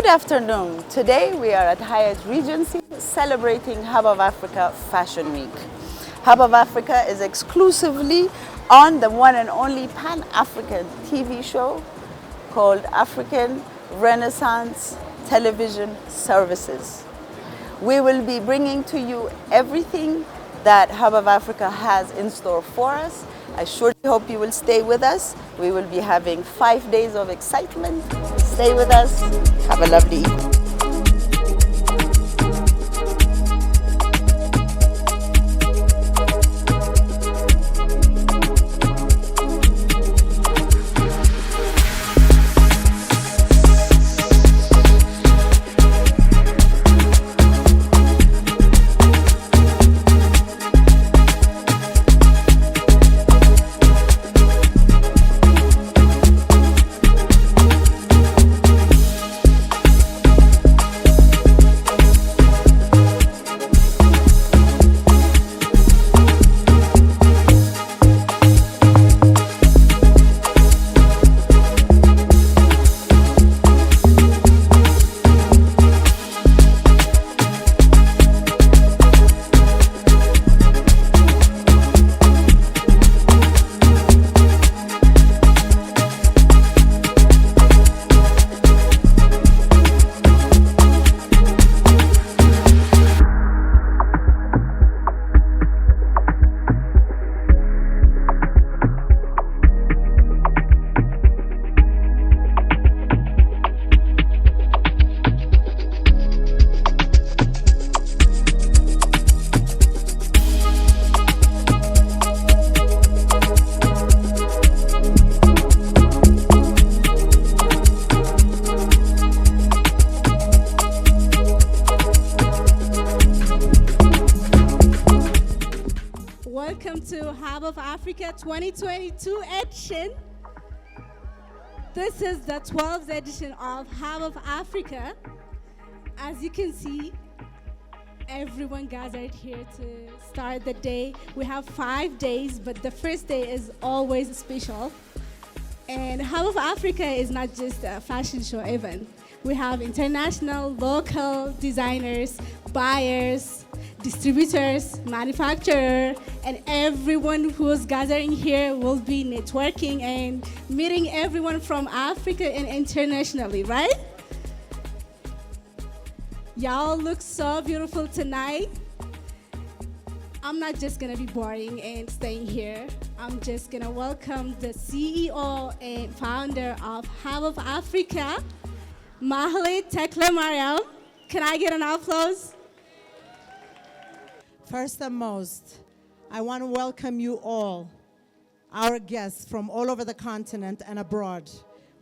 Good afternoon. Today we are at Hyatt Regency celebrating Hub of Africa Fashion Week. Hub of Africa is exclusively on the one and only Pan-African TV show called African Renaissance Television Services. We will be bringing to you everything that Hub of Africa has in store for us. I surely hope you will stay with us. We will be having 5 days of excitement. Stay with us. Have a lovely evening. Welcome to Hub of Africa 2022 edition. This is the 12th edition of Hub of Africa. As you can see, everyone gathered here to start the day. We have 5 days, but the first day is always special. And Hub of Africa is not just a fashion show event. We have international, local designers, buyers, distributors, manufacturers, and everyone who's gathering here will be networking and meeting everyone from Africa and internationally, right? Y'all look so beautiful tonight. I'm not just gonna be boring and staying here. I'm just gonna welcome the CEO and founder of Hub of Africa, Mahalit Tekle Mariam. Can I get an applause? First and most, I want to welcome you all, our guests from all over the continent and abroad.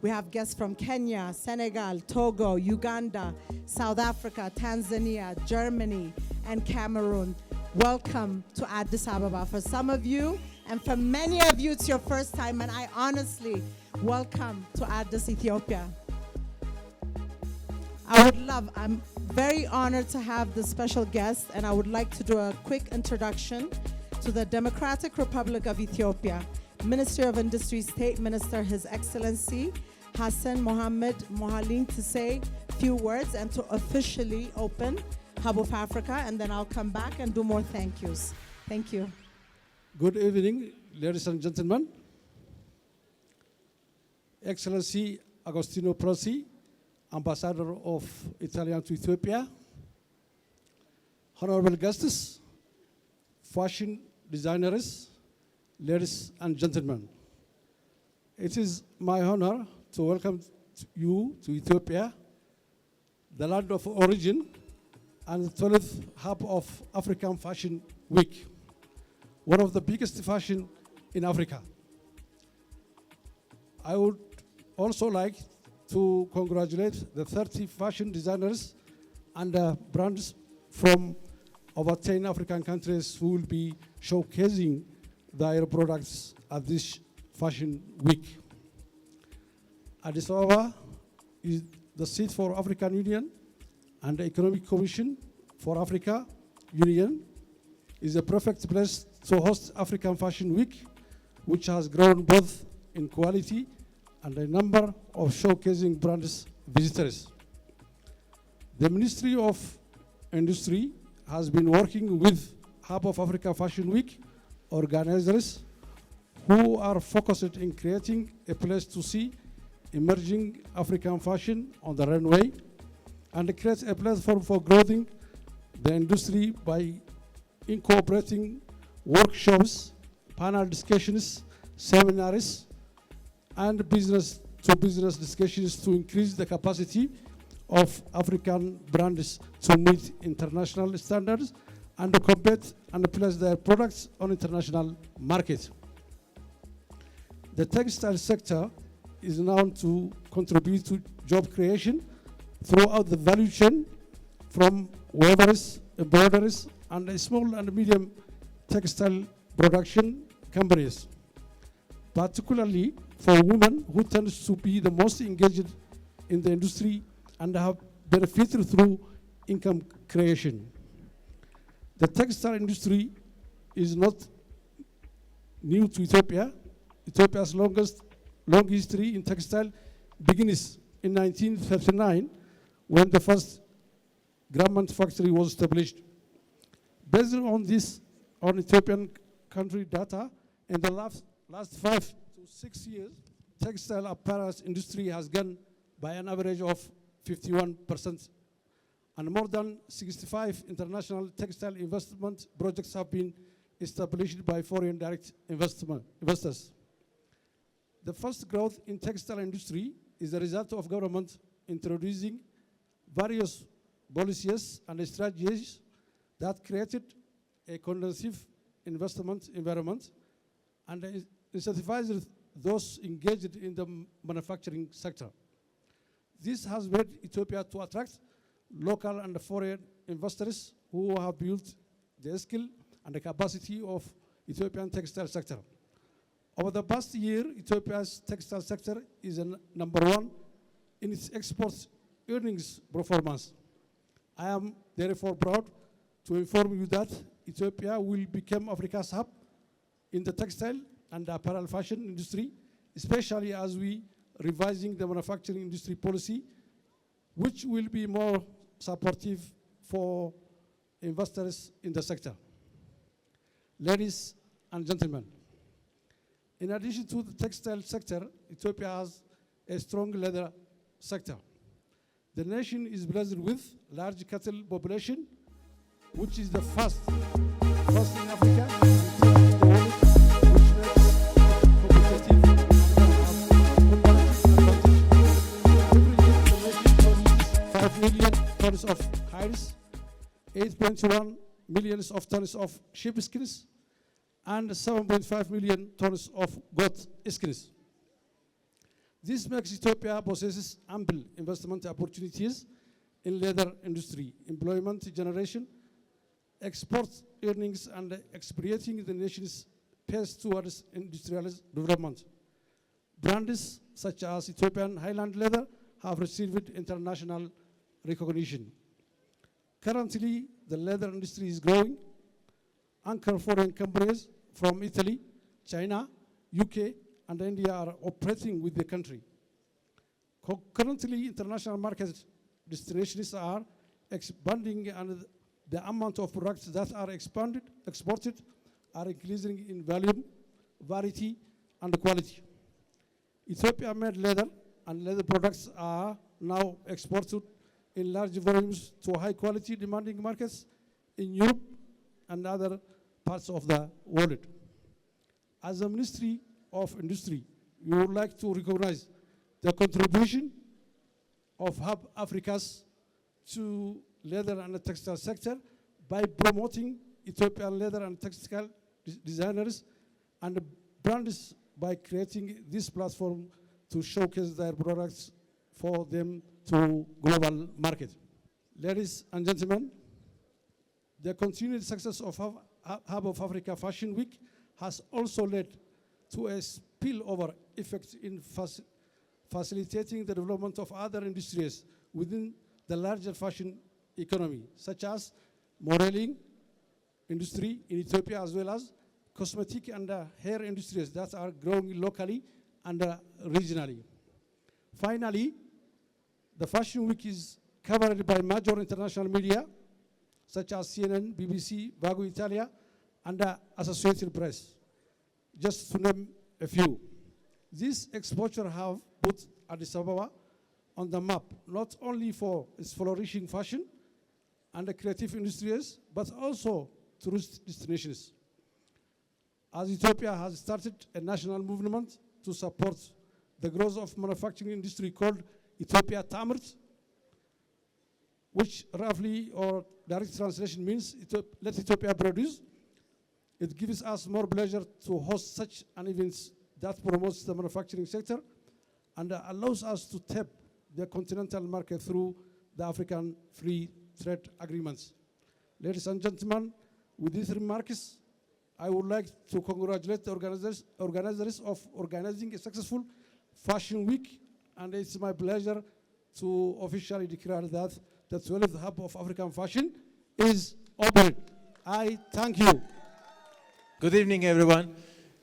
We have guests from Kenya, Senegal, Togo, Uganda, South Africa, Tanzania, Germany, and Cameroon. Welcome to Addis Ababa. For some of you, and for many of you, it's your first time, and I honestly welcome to Addis, Ethiopia. I'm very honored to have this special guest, and I would like to do a quick introduction to the Democratic Republic of Ethiopia, Minister of Industry, State Minister, His Excellency Hassan Mohammed Mohalim, to say a few words and to officially open Hub of Africa, and then I'll come back and do more thank yous. Thank you. Good evening, ladies and gentlemen. Excellency Agostino Prosi, Ambassador of Italy to Ethiopia, honorable guests, fashion designers, ladies and gentlemen. It is my honor to welcome you to Ethiopia, the land of origin and the 12th Hub of African Fashion Week, one of the biggest fashion in Africa. I would also like to congratulate the 30 fashion designers and brands from over 10 African countries who will be showcasing their products at this Fashion Week. Addis Ababa is the seat for African Union, and the Economic Commission for Africa Union is a perfect place to host African Fashion Week, which has grown both in quality and a number of showcasing brands visitors. The Ministry of Industry has been working with Hub of Africa Fashion Week organizers who are focused in creating a place to see emerging African fashion on the runway and create a platform for growing the industry by incorporating workshops, panel discussions, seminars, and business-to-business discussions to increase the capacity of African brands to meet international standards and to compete and place their products on international markets. The textile sector is known to contribute to job creation throughout the value chain, from weavers, embroiderers, and small and medium textile production companies, particularly for women who tend to be the most engaged in the industry and have benefited through income creation. The textile industry is not new to Ethiopia. Ethiopia's long history in textile begins in 1939 when the first garment factory was established. Based on Ethiopian country data, in the last 5 to 6 years, textile apparel industry has gone by an average of 51%, and more than 65 international textile investment projects have been established by foreign direct investors. The first growth in textile industry is the result of government introducing various policies and strategies that created a conducive investment environment and incentivized those engaged in the manufacturing sector. This has made Ethiopia to attract local and foreign investors who have built the skill and the capacity of Ethiopian textile sector. Over the past year, Ethiopia's textile sector is number 1 in its export earnings performance. I am therefore proud to inform you that Ethiopia will become Africa's hub in the textile and apparel fashion industry, especially as we revising the manufacturing industry policy, which will be more supportive for investors in the sector. Ladies and gentlemen, in addition to the textile sector, Ethiopia has a strong leather sector. The nation is blessed with large cattle population, which is the first in Africa, in the world, which makes competitive and every year the nation produces 5 million tons of hides, 8.1 million tons of sheep skins, and 7.5 million tons of goat skins. This makes Ethiopia possesses ample investment opportunities in leather industry, employment generation, export earnings, and expediting the nation's pace towards industrial development. Brands such as Ethiopian Highland Leather have received international recognition. Currently, the leather industry is growing. Anchor foreign companies from Italy, China, UK, and India are operating with the country. Currently, international market destinations are expanding, and the amount of products that are exported are increasing in volume, variety, and quality. Ethiopia-made leather and leather products are now exported in large volumes to high-quality demanding markets in Europe and other parts of the world. As a Ministry of Industry, we would like to recognize the contribution of Hub Africa's to leather and the textile sector by promoting Ethiopian leather and textile designers and brands by creating this platform to showcase their products for them to global market. Ladies and gentlemen, the continued success of Hub of Africa Fashion Week has also led to a spillover effect in facilitating the development of other industries within the larger fashion economy, such as modeling industry in Ethiopia, as well as cosmetic and hair industries that are growing locally and regionally. Finally, the Fashion Week is covered by major international media, such as CNN, BBC, Vago Italia, and the Associated Press, just to name a few. This exposure have put Addis Ababa on the map, not only for its flourishing fashion and the creative industries, but also tourist destinations. As Ethiopia has started a national movement to support the growth of manufacturing industry called Ethiopia Tamrt, which roughly or direct translation means let Ethiopia produce. It gives us more pleasure to host such an event that promotes the manufacturing sector and allows us to tap the continental market through the African free trade agreements. Ladies and gentlemen, with these remarks, I would like to congratulate the organizers of organizing a successful Fashion Week, and it's my pleasure to officially declare that the 12th Hub of African Fashion is open. I thank you. Good evening, everyone.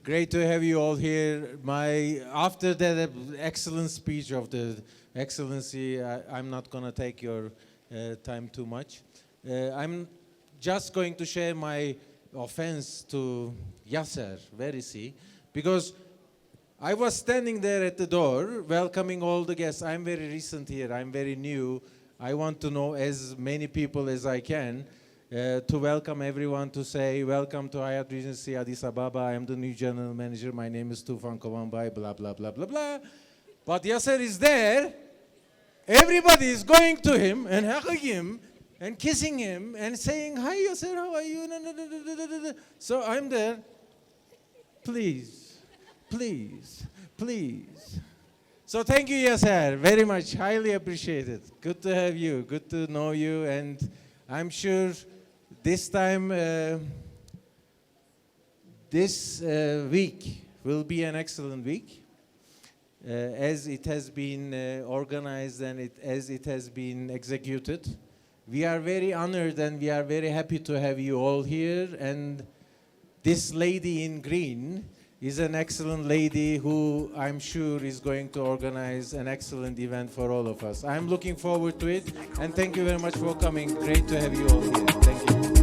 Great to have you all here. After that excellent speech of the Excellency, I'm not going to take your time too much. I'm just going to share my offense to Yasser, where is he? Because I was standing there at the door welcoming all the guests. I'm very recent here, I'm very new. I want to know as many people as I can to welcome everyone, to say welcome to Hyatt Regency Addis Ababa. I'm the new general manager. My name is Tufan Kovanbay, blah, blah, blah, blah, blah. But Yasser is there. Everybody is going to him and hugging him and kissing him and saying, hi, Yasser, how are you? So I'm there. Please, please, please. So thank you, Yasser, very much, highly appreciated. Good to have you, good to know you, and I'm sure this time, this week will be an excellent week. As it has been organized and as it has been executed. We are very honored and we are very happy to have you all here. And this lady in green is an excellent lady who I'm sure is going to organize an excellent event for all of us. I'm looking forward to it, and thank you very much for coming. Great to have you all here. Thank you.